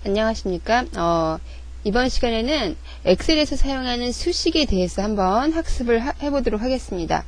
안녕하십니까. 이번 시간에는 엑셀에서 사용하는 수식에 대해서 한번 학습을 해보도록 하겠습니다.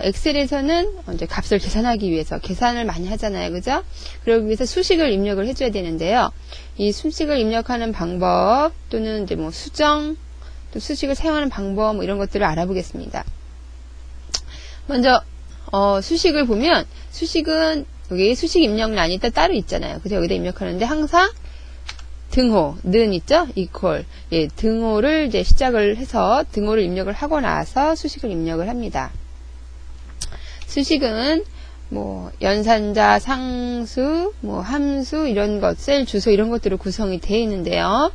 엑셀에서는 이제 값을 계산하기 위해서 계산을 많이 하잖아요. 그죠? 그러기 위해서 수식을 입력을 해줘야 되는데요. 이 수식을 입력하는 방법 또는 이제 뭐 수정, 또 수식을 사용하는 방법 뭐 이런 것들을 알아보겠습니다. 먼저 수식을 보면 수식은 여기 수식 입력란이 따로 있잖아요. 그래서 여기다 입력하는데 항상 등호, 는 있죠? equal. 예, 등호를 이제 시작을 해서 등호를 입력을 하고 나서 수식을 입력을 합니다. 수식은 뭐 연산자, 상수, 뭐 함수 이런 것, 셀 주소 이런 것들로 구성이 되어 있는데요.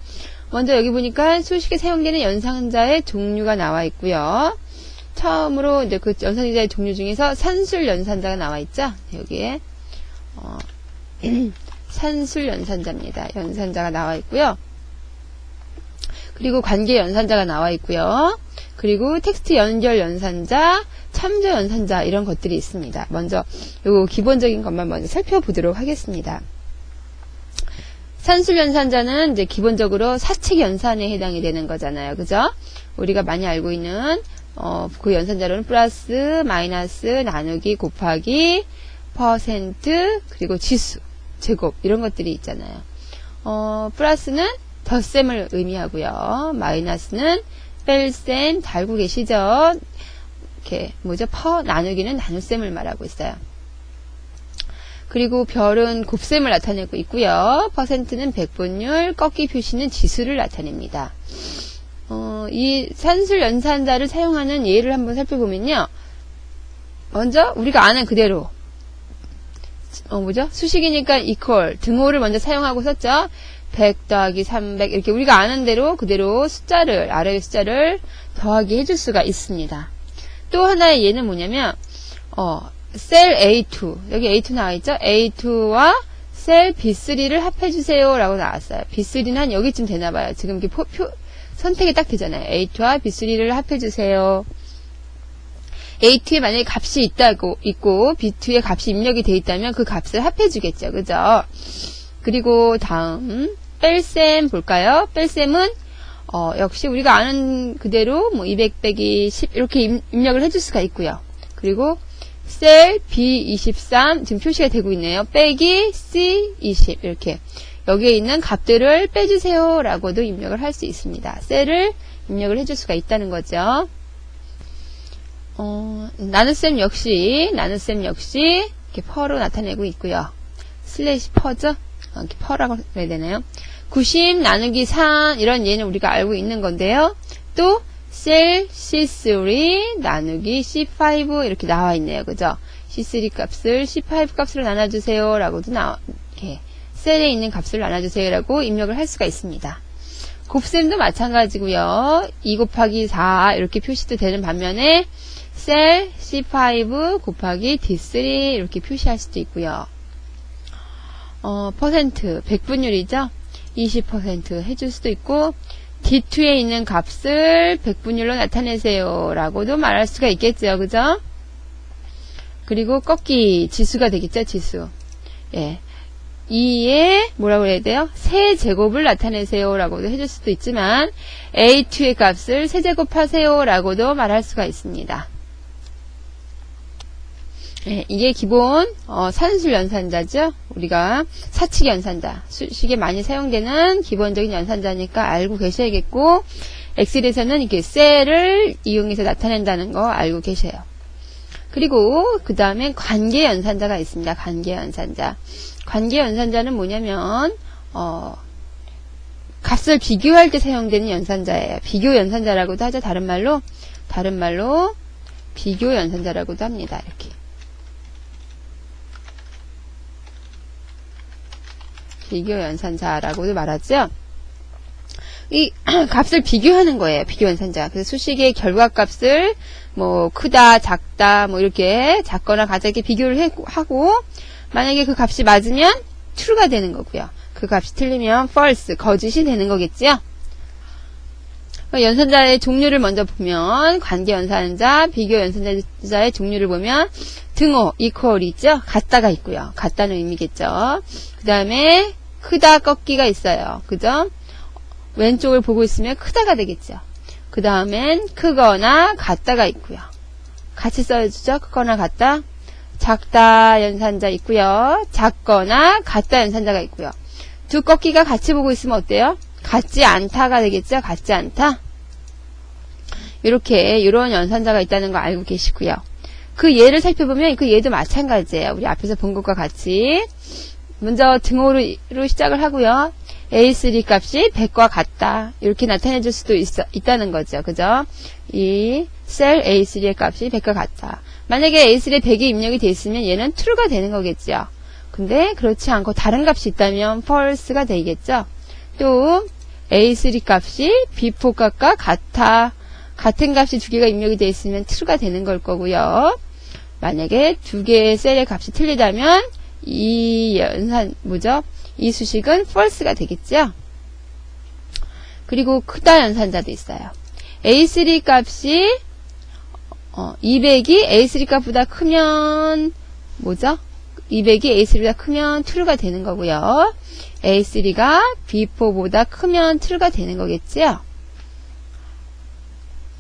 먼저 여기 보니까 수식에 사용되는 연산자의 종류가 나와 있고요. 처음으로 이제 그 연산자의 종류 중에서 산술 연산자가 나와 있죠? 여기에 산술 연산자입니다. 연산자가 나와 있고요. 그리고 관계 연산자가 나와 있고요. 그리고 텍스트 연결 연산자, 참조 연산자 이런 것들이 있습니다. 먼저 요 기본적인 것만 먼저 살펴보도록 하겠습니다. 산술 연산자는 이제 기본적으로 사칙 연산에 해당이 되는 거잖아요. 그죠? 우리가 많이 알고 있는 그 연산자로는 플러스, 마이너스, 나누기, 곱하기, 퍼센트, 그리고 지수, 제곱 이런 것들이 있잖아요. 플러스는 덧셈을 의미하고요. 마이너스는 뺄셈 달고 계시죠? 이렇게 뭐죠? 나누기는 나눗셈을 말하고 있어요. 그리고 별은 곱셈을 나타내고 있고요. 퍼센트는 백분율, 꺾기 표시는 지수를 나타냅니다. 이 산술 연산자를 사용하는 예를 한번 살펴보면요. 먼저 우리가 아는 그대로 뭐죠? 수식이니까 equal, 등호를 먼저 사용하고 썼죠? 100 더하기 300 이렇게 우리가 아는 대로 그대로 숫자를, 아래의 숫자를 더하기 해줄 수가 있습니다. 또 하나의 예는 뭐냐면 셀 A2, 여기 A2 나와 있죠? A2와 셀 B3를 합해주세요 라고 나왔어요. B3는 한 여기쯤 되나봐요. 지금 이렇게 선택이 딱 되잖아요. A2와 B3를 합해주세요. A2에 만약에 값이 있고 B2에 값이 입력이 되어 있다면 그 값을 합해주겠죠. 그죠? 그리고 다음 뺄셈 볼까요? 뺄셈은 역시 우리가 아는 그대로 뭐 200 빼기 10 이렇게 입력을 해줄 수가 있고요. 그리고 셀 B23 지금 표시가 되고 있네요. 빼기 C20 이렇게 여기에 있는 값들을 빼주세요 라고도 입력을 할 수 있습니다. 셀을 입력을 해줄 수가 있다는 거죠. 나눗셈 역시 이렇게 퍼로 나타내고 있고요. 슬래시 퍼죠? 이렇게 퍼라고 해야 되나요? 90 나누기 3 이런 예는 우리가 알고 있는 건데요. 또 셀 C3 나누기 C5 이렇게 나와 있네요. 그죠? C3 값을 C5 값으로 나눠주세요 라고도 이렇게 셀에 있는 값을 나눠주세요 라고 입력을 할 수가 있습니다. 곱셈도 마찬가지고요. 2 곱하기 4 이렇게 표시도 되는 반면에 셀 C5 곱하기 D3 이렇게 표시할 수도 있고요. 퍼센트, 백분율이죠? 20% 해줄 수도 있고, D2에 있는 값을 백분율로 나타내세요 라고도 말할 수가 있겠죠. 그죠? 그리고 꺾기, 지수가 되겠죠, 지수. 예. 2에 뭐라고 해야 돼요? 세제곱을 나타내세요 라고도 해줄 수도 있지만, A2의 값을 세제곱하세요 라고도 말할 수가 있습니다. 네, 이게 기본 산술 연산자죠. 우리가 사칙 연산자, 수식에 많이 사용되는 기본적인 연산자니까 알고 계셔야겠고, 엑셀에서는 이렇게 셀을 이용해서 나타낸다는 거 알고 계셔요. 그리고 그 다음에 관계 연산자가 있습니다. 관계 연산자. 관계 연산자는 뭐냐면 값을 비교할 때 사용되는 연산자예요. 비교 연산자라고도 하죠. 다른 말로 비교 연산자라고도 합니다. 이렇게. 비교 연산자라고도 말하죠. 이 값을 비교하는 거예요. 비교 연산자. 그래서 수식의 결과값을 뭐 크다, 작다, 뭐 이렇게 작거나 가작게 비교를 하고 만약에 그 값이 맞으면 true가 되는 거고요. 그 값이 틀리면 false, 거짓이 되는 거겠지요. 연산자의 종류를 먼저 보면 관계 연산자, 비교 연산자의 종류를 보면 등호, equal 있죠? 같다가 있고요. 같다는 의미겠죠. 그 다음에 크다 꺾기가 있어요. 그죠? 왼쪽을 보고 있으면 크다가 되겠죠. 그 다음엔 크거나 같다가 있고요. 같이 써주죠. 크거나 같다. 작다 연산자 있고요. 작거나 같다 연산자가 있고요. 두 꺾기가 같이 보고 있으면 어때요? 같지 않다가 되겠죠. 같지 않다. 이런 연산자가 있다는 거 알고 계시고요. 그 예를 살펴보면 그 예도 마찬가지예요. 우리 앞에서 본 것과 같이 먼저 등호로 시작을 하고요. A3 값이 100과 같다. 이렇게 나타내 줄 수도 있다는 거죠. 그죠? 이 셀 A3의 값이 100과 같다. 만약에 A3에 100이 입력이 되어 있으면 얘는 true가 되는 거겠죠. 근데 그렇지 않고 다른 값이 있다면 false가 되겠죠. 또 A3 값이 B4 값과 같아. 같은 값이 두 개가 입력이 되어 있으면 true가 되는 걸 거고요. 만약에 두 개의 셀의 값이 틀리다면 이 수식은 false가 되겠죠. 그리고 크다 연산자도 있어요. A3 값이 200이 A3 값보다 크면 200이 A3보다 크면 true가 되는 거고요. A3가 B4보다 크면 true가 되는 거겠죠.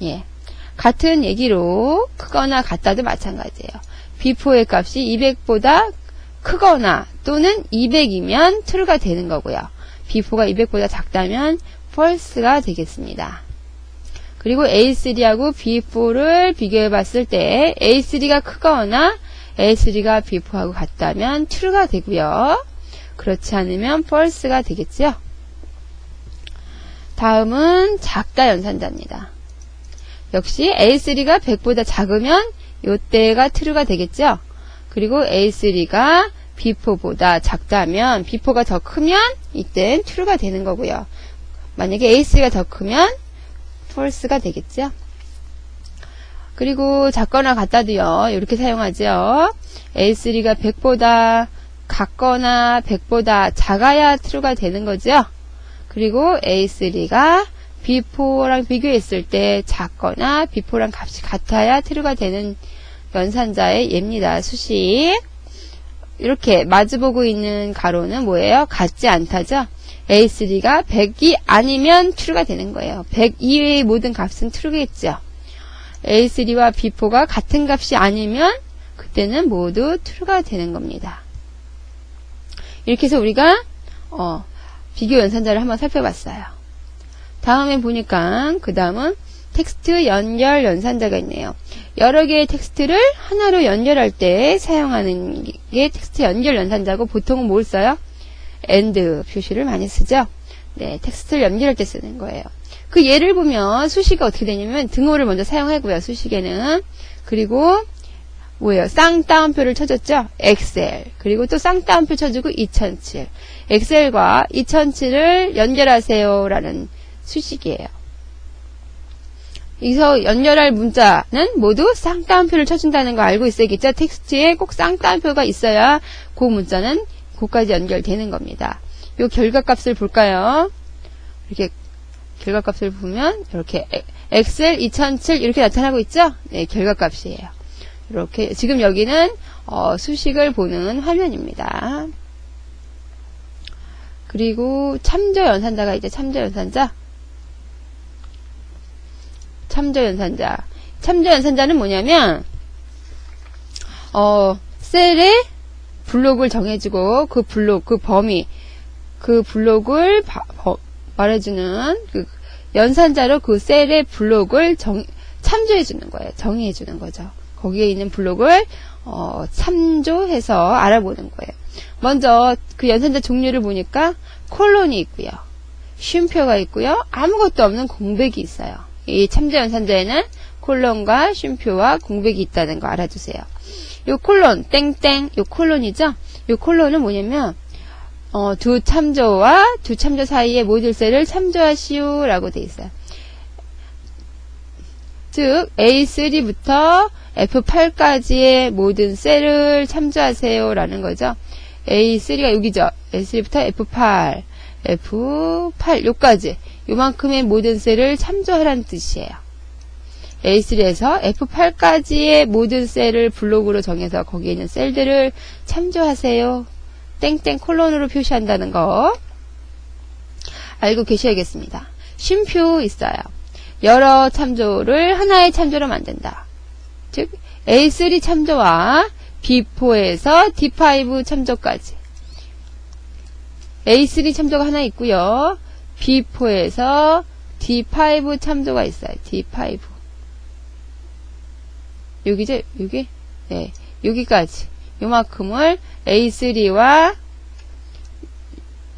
예. 같은 얘기로 크거나 같다도 마찬가지예요. B4의 값이 200보다 크거나 또는 200이면 true가 되는 거고요. B4가 200보다 작다면 false가 되겠습니다. 그리고 A3하고 B4를 비교해 봤을 때 A3가 크거나 A3가 B4하고 같다면 true가 되고요. 그렇지 않으면 false가 되겠죠. 다음은 작다 연산자입니다. 역시 A3가 100보다 작으면 이때가 true가 되겠죠. 그리고 A3가 B4보다 작다면 B4가 더 크면 이땐 true가 되는 거고요. 만약에 A3가 더 크면 false가 되겠죠. 그리고 작거나 같다도요. 이렇게 사용하죠. A3가 100보다 같거나 100보다 작아야 true가 되는 거죠. 그리고 A3가 B4랑 비교했을 때 작거나 B4랑 값이 같아야 true가 되는 연산자의 예입니다. 수식. 이렇게 마주보고 있는 가로는 뭐예요? 같지 않다죠? A3가 100이 아니면 true가 되는 거예요. 100 이외의 모든 값은 true겠죠. A3와 B4가 같은 값이 아니면 그때는 모두 true가 되는 겁니다. 이렇게 해서 우리가 비교 연산자를 한번 살펴봤어요. 다음에 보니까 그 다음은 텍스트 연결 연산자가 있네요. 여러 개의 텍스트를 하나로 연결할 때 사용하는 게 텍스트 연결 연산자고 보통은 뭘 써요? AND 표시를 많이 쓰죠. 네, 텍스트를 연결할 때 쓰는 거예요. 그 예를 보면 수식이 어떻게 되냐면 등호를 먼저 사용하고요. 수식에는. 그리고 뭐예요? 쌍따옴표를 쳐줬죠. 엑셀. 그리고 또 쌍따옴표 쳐주고 2007. 엑셀과 2007을 연결하세요 라는 수식이에요. 여기서 연결할 문자는 모두 쌍따옴표를 쳐준다는 거 알고 있어야겠죠? 텍스트에 꼭 쌍따옴표가 있어야 그 문자는 그까지 연결되는 겁니다. 요 결과값을 볼까요? 이렇게 결과값을 보면 이렇게 엑셀 2007 이렇게 나타나고 있죠? 네, 결과값이에요. 이렇게 지금 여기는 수식을 보는 화면입니다. 그리고 참조 연산자가 있죠. 참조 연산자. 참조 연산자는 뭐냐면 셀에 블록을 정해주고 그 범위 그 블록을 말해주는 그 연산자로 그 셀의 블록을 참조해주는 거예요. 정의해주는 거죠. 거기에 있는 블록을 참조해서 알아보는 거예요. 먼저 그 연산자 종류를 보니까 콜론이 있고요. 쉼표가 있고요. 아무것도 없는 공백이 있어요. 이 참조 연산자에는 콜론과 쉼표와 공백이 있다는 거 알아두세요. 요 콜론, 땡땡, 요 콜론이죠? 요 콜론은 뭐냐면, 두 참조와 두 참조 사이의 모듈 셀을 참조하시오 라고 되어 있어요. 즉, A3부터 F8까지의 모든 셀을 참조하세요 라는 거죠. A3가 여기죠. A3부터 F8, F8, 요까지. 요만큼의 모든 셀을 참조하라는 뜻이에요. A3에서 F8까지의 모든 셀을 블록으로 정해서 거기에 있는 셀들을 참조하세요. 땡땡 콜론으로 표시한다는 거 알고 계셔야겠습니다. 쉼표 있어요. 여러 참조를 하나의 참조로 만든다. 즉 A3 참조와 B4에서 D5 참조까지 A3 참조가 하나 있고요. B4에서 D5 참조가 있어요. D5 여기죠? 여기? 네, 여기까지 요만큼을 A3와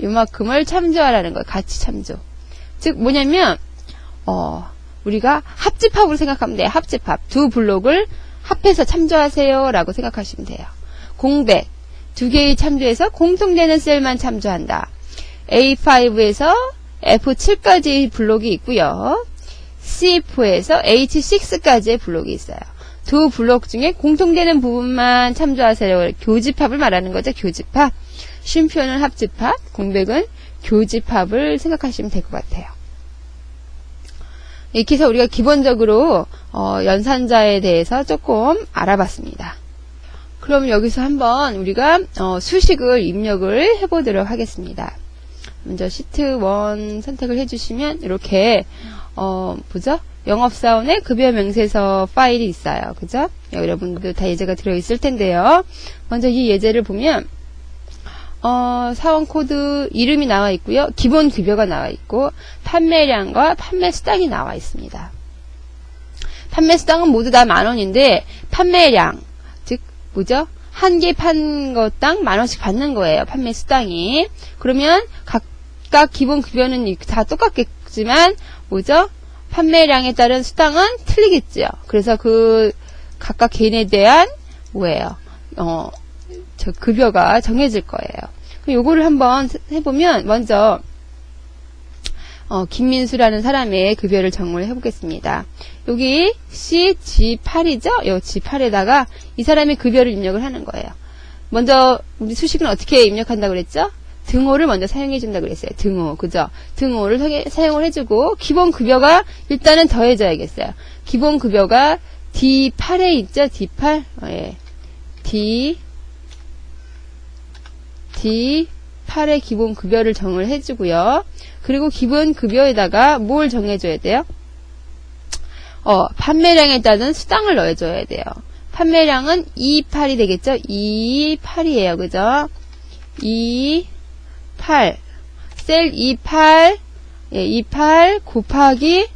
요만큼을 참조하라는 거예요. 같이 참조. 즉 뭐냐면 우리가 합집합으로 생각하면 돼요. 합집합. 두 블록을 합해서 참조하세요 라고 생각하시면 돼요. 공백. 두 개의 참조에서 공통되는 셀만 참조한다. A5에서 F7까지 블록이 있고요. C4에서 H6까지의 블록이 있어요. 두 블록 중에 공통되는 부분만 참조하세요. 교집합을 말하는 거죠. 교집합. 쉼표는 합집합, 공백은 교집합을 생각하시면 될 것 같아요. 이렇게 해서 우리가 기본적으로 연산자에 대해서 조금 알아봤습니다. 그럼 여기서 한번 우리가 수식을 입력을 해보도록 하겠습니다. 먼저 시트 1 선택을 해주시면 이렇게 뭐죠? 영업사원의 급여 명세서 파일이 있어요. 그죠? 여러분도 다 예제가 들어있을 텐데요. 먼저 이 예제를 보면 사원 코드 이름이 나와 있고요. 기본 급여가 나와 있고 판매량과 판매 수당이 나와 있습니다. 판매 수당은 모두 다 10,000원인데 판매량 즉 뭐죠? 한 개 판 것당 10,000원씩 받는 거예요. 판매 수당이. 그러면 각각 기본 급여는 다 똑같겠지만 뭐죠? 판매량에 따른 수당은 틀리겠죠. 그래서 그 각각 개인에 대한 뭐예요? 저 급여가 정해질 거예요. 요거를 한번 해보면 먼저 김민수라는 사람의 급여를 정을 해보겠습니다. 여기 G8이죠? 요 G8에다가 이 사람의 급여를 입력을 하는 거예요. 먼저 우리 수식은 어떻게 입력한다고 그랬죠? 등호를 먼저 사용해 준다고 그랬어요. 등호, 그죠? 등호를 사용을 해주고 기본 급여가 일단은 더해져야겠어요. 기본 급여가 D8에 있죠? D8? 예. D8의 기본 급여를 정을 해주고요. 그리고 기본 급여에다가 뭘 정해줘야 돼요? 판매량에 따른 수당을 넣어줘야 돼요. 판매량은 28이 되겠죠? 28이에요. 그죠? 28. 셀 28. 예, 28 곱하기,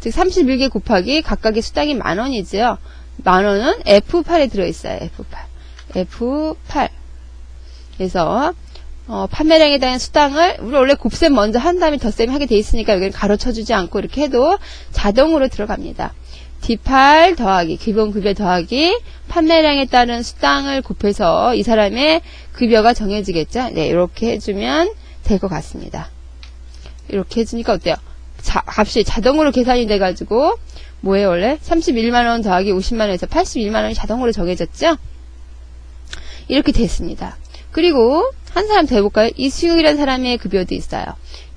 즉 31개 곱하기 각각의 수당이 10,000원이죠. 10,000원은 F8에 들어있어요. F8. 그래서 판매량에 대한 수당을 우리 원래 곱셈 먼저 한 다음에 덧셈 하게 돼 있으니까 여기는 가로 쳐주지 않고 이렇게 해도 자동으로 들어갑니다. D8 더하기 기본급여 더하기 판매량에 따른 수당을 곱해서 이 사람의 급여가 정해지겠죠. 네, 이렇게 해주면 될 것 같습니다. 이렇게 해주니까 어때요? 값이 자동으로 계산이 돼가지고 뭐예요 원래? 31만원 더하기 50만원에서 81만원이 자동으로 정해졌죠. 이렇게 됐습니다. 그리고 한 사람 더 해볼까요? 이수용이라는 사람의 급여도 있어요.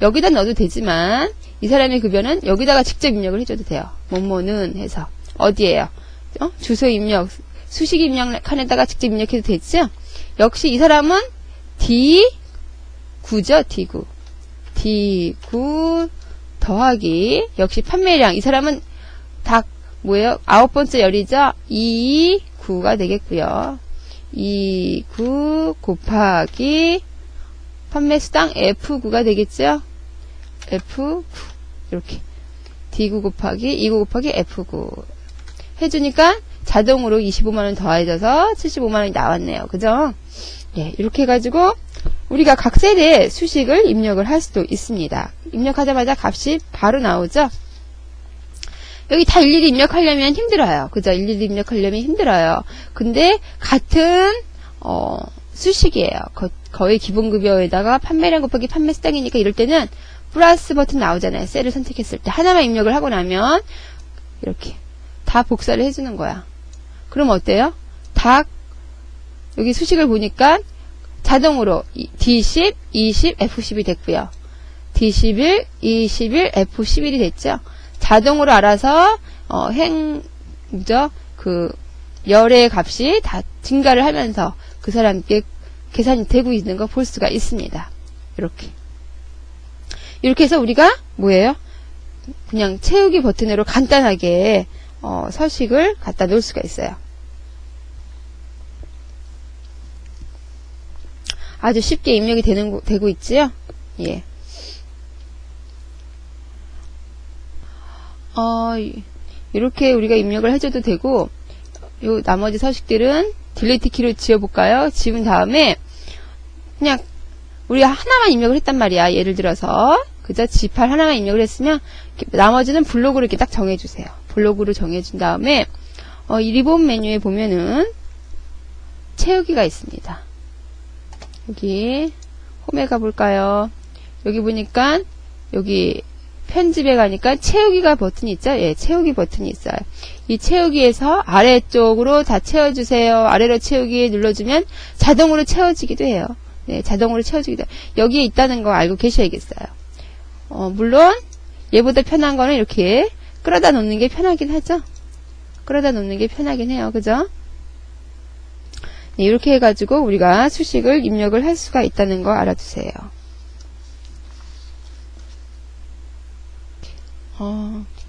여기다 넣어도 되지만 이 사람의 급여는 여기다가 직접 입력을 해줘도 돼요. 뭐뭐는 해서 어디에요? 주소 입력, 수식 입력 칸에다가 직접 입력해도 되죠? 역시 이 사람은 D9죠. D9. D9 더하기 역시 판매량. 이 사람은 닭 뭐예요? 9번째 열이죠? 29가 되겠고요. 29 곱하기 판매수당 F9가 되겠죠? F9 이렇게 D9 곱하기 29 곱하기 F9 해주니까 자동으로 25만원 더해져서 75만원이 나왔네요. 그죠? 예, 이렇게 해가지고 우리가 각 세대의 수식을 입력을 할 수도 있습니다. 입력하자마자 값이 바로 나오죠? 여기 다 일일이 입력하려면 힘들어요. 그죠? 일일이 입력하려면 힘들어요. 근데 같은 수식이에요. 거의 기본급여에다가 판매량 곱하기 판매수당이니까 이럴 때는 플러스 버튼 나오잖아요. 셀을 선택했을 때 하나만 입력을 하고 나면 이렇게 다 복사를 해주는 거야. 그럼 어때요? 여기 수식을 보니까 자동으로 D10, 20, F10이 됐고요. D11, 21, F11이 됐죠? 자동으로 알아서 열의 값이 다 증가를 하면서 그 사람께 계산이 되고 있는 거 볼 수가 있습니다. 이렇게 해서 우리가 뭐예요? 그냥 채우기 버튼으로 간단하게 서식을 갖다 놓을 수가 있어요. 아주 쉽게 입력이 되고 있지요? 예. 이렇게 우리가 입력을 해줘도 되고, 요 나머지 서식들은 딜리트 키로 지워볼까요? 지운 다음에, 그냥, 우리가 하나만 입력을 했단 말이야. 예를 들어서, 그죠? G8 하나만 입력을 했으면, 나머지는 블록으로 이렇게 딱 정해주세요. 블록으로 정해준 다음에, 이 리본 메뉴에 보면은, 채우기가 있습니다. 여기, 홈에 가볼까요? 여기 보니까, 여기, 편집에 가니까 채우기가 버튼이 있죠? 예, 채우기 버튼이 있어요. 이 채우기에서 아래쪽으로 다 채워주세요. 아래로 채우기 눌러주면 자동으로 채워지기도 해요. 네, 자동으로 채워지기도 해요. 여기에 있다는 거 알고 계셔야겠어요. 물론, 얘보다 편한 거는 이렇게 끌어다 놓는 게 편하긴 하죠? 끌어다 놓는 게 편하긴 해요. 그죠? 네, 이렇게 해가지고 우리가 수식을 입력을 할 수가 있다는 거 알아두세요.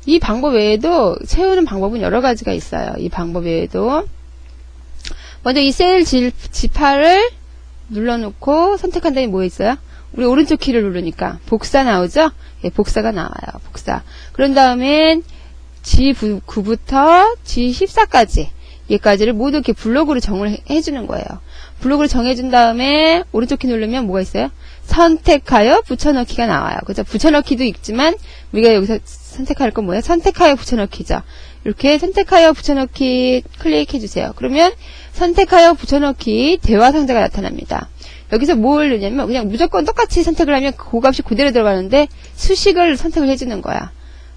이 방법 외에도 채우는 방법은 여러 가지가 있어요. 이 방법 외에도 먼저 이 셀 G8을 눌러놓고 선택한 다음에 뭐 있어요? 우리 오른쪽 키를 누르니까 복사 나오죠? 예, 복사가 나와요. 복사. 그런 다음엔 G9부터 G14까지 얘까지를 모두 이렇게 블록으로 정을 해주는 거예요. 블록으로 정해준 다음에 오른쪽 키 누르면 뭐가 있어요? 선택하여 붙여넣기가 나와요. 그죠? 붙여넣기도 있지만 우리가 여기서 선택할 건 뭐예요? 선택하여 붙여넣기죠. 이렇게 선택하여 붙여넣기 클릭해 주세요. 그러면 선택하여 붙여넣기 대화 상자가 나타납니다. 여기서 뭘 넣냐면 그냥 무조건 똑같이 선택을 하면 그 값이 그대로 들어가는데 수식을 선택을 해주는 거야.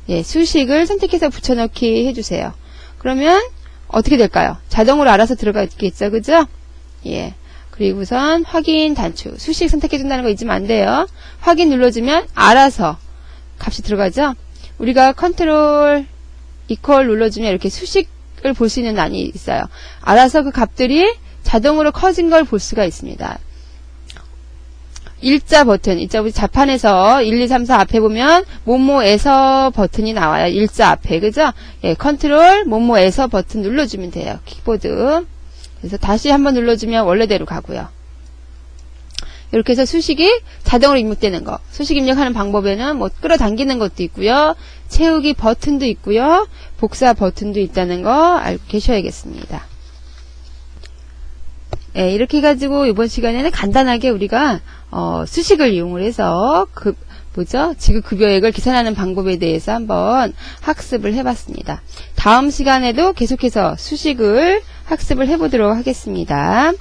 예, 수식을 선택해서 붙여넣기 해주세요. 그러면 어떻게 될까요? 자동으로 알아서 들어가겠죠, 그죠? 예. 그리고선 확인 단추. 수식 선택해준다는 거 잊으면 안 돼요. 확인 눌러주면 알아서 값이 들어가죠? 우리가 컨트롤 이퀄 눌러주면 이렇게 수식을 볼 수 있는 란이 있어요. 알아서 그 값들이 자동으로 커진 걸 볼 수가 있습니다. 일자 버튼, 일자 우리 자판에서 1, 2, 3, 4 앞에 보면 뭐뭐에서 버튼이 나와요. 일자 앞에, 그죠? 예, 컨트롤 뭐뭐에서 버튼 눌러주면 돼요. 키보드. 그래서 다시 한번 눌러주면 원래대로 가고요. 이렇게 해서 수식이 자동으로 입력되는 거. 수식 입력하는 방법에는 뭐 끌어당기는 것도 있고요. 채우기 버튼도 있고요. 복사 버튼도 있다는 거 알고 계셔야겠습니다. 예, 이렇게 해가지고 이번 시간에는 간단하게 우리가 수식을 이용을 해서 지급급여액을 계산하는 방법에 대해서 한번 학습을 해봤습니다. 다음 시간에도 계속해서 수식을 학습을 해보도록 하겠습니다.